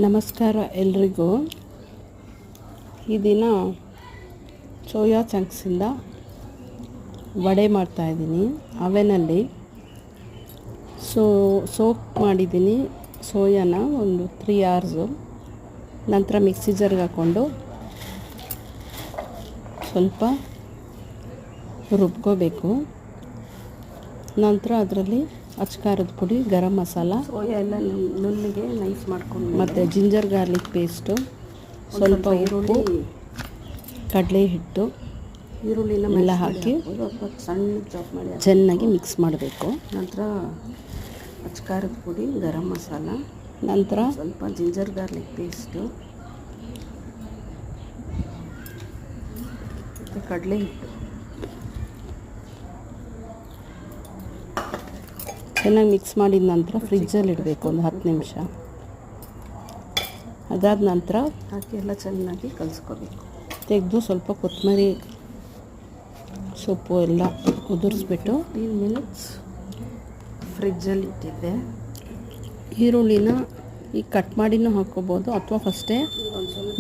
ನಮಸ್ಕಾರ ಎಲ್ರಿಗೂ. ಈ ದಿನ ಸೋಯಾ ಚಂಕ್ಸಿಂದ ವಡೆ ಮಾಡ್ತಾಯಿದ್ದೀನಿ ಅವೆನಲ್ಲಿ. ಸೋಕ್ ಮಾಡಿದ್ದೀನಿ ಸೋಯಾನ ಒಂದು 3 hours. ನಂತರ ಮಿಕ್ಸಿ ಜಾರ್ಗೆ ಹಾಕ್ಕೊಂಡು ಸ್ವಲ್ಪ ರುಬ್ಕೋಬೇಕು. ನಂತರ ಅದರಲ್ಲಿ ಅಚ್ಕಾರದ ಪುಡಿ, ಗರಂ ಮಸಾಲ, ಸೋಯಾ ಎಲ್ಲ ನುಣ್ಣಗೆ ನೈಸ್ ಮಾಡ್ಕೊಂಡು ಮತ್ತು ಜಿಂಜರ್ ಗಾರ್ಲಿಕ್ ಪೇಸ್ಟು, ಸ್ವಲ್ಪ ಈರುಳ್ಳಿ ಕಡಲೆ ಹಿಟ್ಟು ಈರುಳ್ಳಿನ ಎಲ್ಲ ಹಾಕಿ ಸಣ್ಣ ಚಾಪ್ ಮಾಡಿ ಚೆನ್ನಾಗಿ ಮಿಕ್ಸ್ ಮಾಡಬೇಕು. ನಂತರ ಅಚ್ಕಾರದ ಪುಡಿ, ಗರಂ ಮಸಾಲ, ನಂತರ ಸ್ವಲ್ಪ ಜಿಂಜರ್ ಗಾರ್ಲಿಕ್ ಪೇಸ್ಟು ಮತ್ತು ಕಡಲೆ ಹಿಟ್ಟು ಚೆನ್ನಾಗಿ ಮಿಕ್ಸ್ ಮಾಡಿದ ನಂತರ ಫ್ರಿಜ್ಜಲ್ಲಿ ಇಡಬೇಕು ಒಂದು 10 ನಿಮಿಷ. ಅದಾದ ನಂತರ ಹಾಕಿ ಎಲ್ಲ ಚೆನ್ನಾಗಿ ಕಲಿಸ್ಕೋಬೇಕು. ತೆಗೆದು ಸ್ವಲ್ಪ ಕೊತ್ತಂಬರಿ ಸೊಪ್ಪು ಎಲ್ಲ ಉದುರಿಸ್ಬಿಟ್ಟು 15 minutes ಫ್ರಿಜ್ಜಲ್ಲಿ ಇಟ್ಟಿದ್ದೆ. ಈರುಳ್ಳಿನ ಈಗ ಕಟ್ ಮಾಡಿನೂ ಹಾಕ್ಕೋಬೋದು ಅಥವಾ ಫಸ್ಟೇ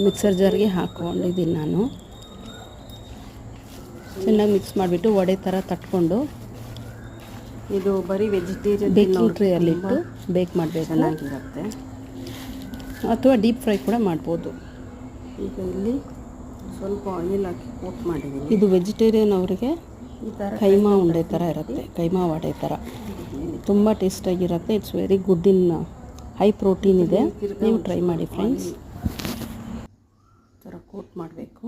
ಮಿಕ್ಸರ್ ಜಾರ್ಗೆ ಹಾಕ್ಕೊಂಡಿದ್ದೀನಿ ನಾನು. ಚೆನ್ನಾಗಿ ಮಿಕ್ಸ್ ಮಾಡಿಬಿಟ್ಟು ವಡೆ ಥರ ತಟ್ಕೊಂಡು ಇದು ಬರೀ ವೆಜಿಟೇರಿಯನ್ ಬೇಕಿಂಗ್ ಟ್ರೇಯಲ್ಲಿಟ್ಟು ಬೇಕ್ ಮಾಡಬೇಕು. ಚೆನ್ನಾಗಿರುತ್ತೆ. ಅಥವಾ ಡೀಪ್ ಫ್ರೈ ಕೂಡ ಮಾಡ್ಬೋದು. ಈಗ ಇಲ್ಲಿ ಸ್ವಲ್ಪ ಆಯಿಲ್ ಹಾಕಿ ಕೋಟ್ ಮಾಡಿದ್ದೀನಿ. ಇದು ವೆಜಿಟೇರಿಯನ್ ಅವರಿಗೆ ಈ ಥರ ಕೈಮಾ ಉಂಡೆ ಥರ ಇರುತ್ತೆ, ಕೈಮಾ ವಡೆ ಥರ ತುಂಬ ಟೇಸ್ಟಾಗಿರುತ್ತೆ. It's very good in high protein ಇದೆ. ನೀವು ಟ್ರೈ ಮಾಡಿ ಫ್ರೆಂಡ್ಸ್. ಈ ಥರ ಕೋಟ್ ಮಾಡಬೇಕು.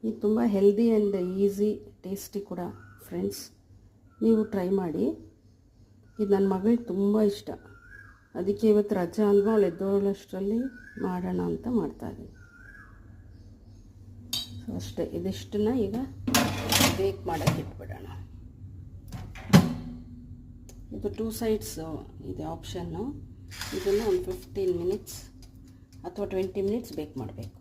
ಇದು ತುಂಬ ಹೆಲ್ದಿ ಆ್ಯಂಡ್ ಈಸಿ, ಟೇಸ್ಟಿ ಕೂಡ ಫ್ರೆಂಡ್ಸ್. ನೀವು ಟ್ರೈ ಮಾಡಿ. ಇದು ನನ್ನ ಮಗಳಿಗೆ ತುಂಬ ಇಷ್ಟ. ಅದಕ್ಕೆ ಇವತ್ತು ರಜಾ ಅಲ್ವಾ, ಅವಳು ಎದ್ದೋಳಷ್ಟರಲ್ಲಿ ಮಾಡೋಣ ಅಂತ ಮಾಡ್ತಾಯಿದ್ದೀನಿ. ಸೊ ಅಷ್ಟೇ. ಇದಿಷ್ಟನ್ನು ಈಗ ಬೇಕ್ ಮಾಡೋಕ್ಕೆ ಇಟ್ಬಿಡೋಣ. ಇದು 2 sides ಇದೆ ಆಪ್ಷನ್ನು. ಇದನ್ನು ಒಂದು 15 minutes ಅಥವಾ 20 minutes ಬೇಕ್ ಮಾಡಬೇಕು.